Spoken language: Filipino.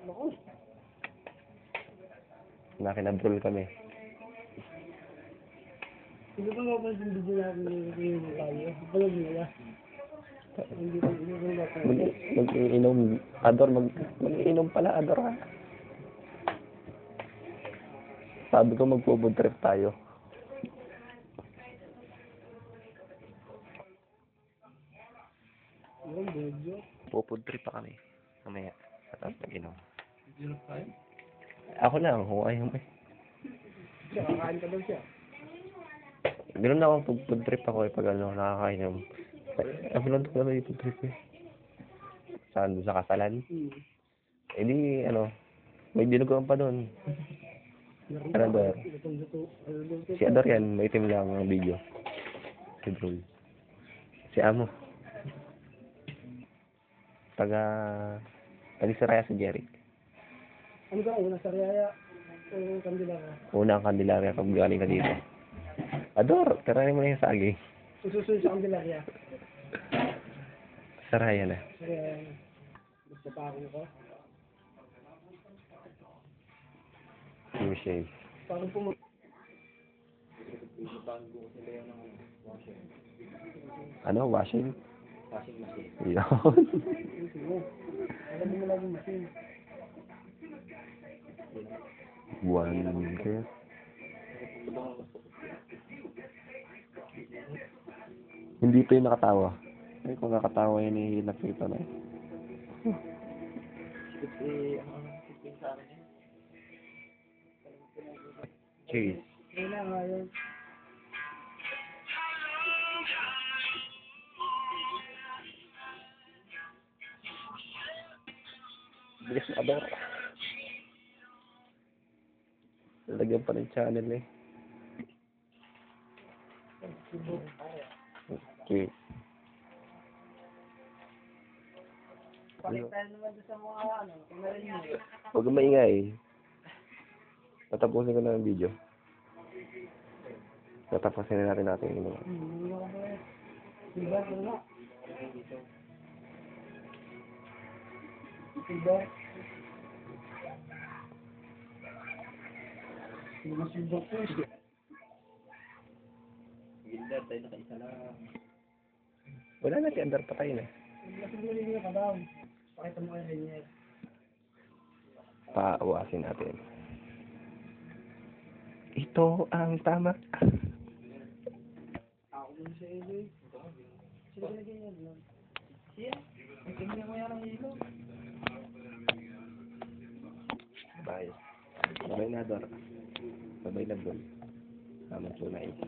Naku. Nakinabrol kami. Hindi ba mapansin video natin yung tayo? Balag nila. Hindi ba tayo? Mag-iinom. Ador, mag-iinom pala, Ador ha. Sabi ko magpo-food trip tayo. Yung video. Po-food trip pa kami. Mamaya. Tapos mag-inom. Hirap tayo. Ako lang, kung ayaw mo. Siya, kakain ka daw siya. Ganoon na ako pag food trip ako pag nakakainom. Ako lang ito yung food trip eh. Saan doon sa kasalan? Eh di, may dinuguan pa doon. Ador. Si Ador yan, may itim lang ang video. Si Brul. Si Amo. Taga-Saraya si Jeric. Ano ba, una sa Riyaya o Candelaria? Una ang Candelaria pag galing ka dito. Ador, taranin mo na yung saging. Susunod sa Candelaria. Saraya na. Sa Riyaya. Basta pa ako ko. Si Michelle. Parang pumunta. Ano? Washing? Washing machine. Yun. Alam mo lagi machine. Buwan kayo. Hindi pa yung nakatawa. Eh, kung nakatawa yun, nakita na. Cheers. Ayun na nga yun. Bilis na Ador. Lalagyan pa ng channel eh. Okay. Pakita naman doon sa mga kumarin mo. Huwag kang maingay. Tatapusin ko na ang video. Tatapusin na natin yung Diba? Diba? Diba? Diba silver ko eh. Gilda, tayo nakaisa lang. Wala na, si Andar patay na. Nasulit niya ka daw. Pakita mo kayo niya. Paawasin natin. Ito ang tama. Ako din sa iyo eh. Sino nilagay niya doon? Siya? May tingnan mo yan ang hilo. Bye. Bye na, Dor. Bye na, Dor. Salamat po na isa.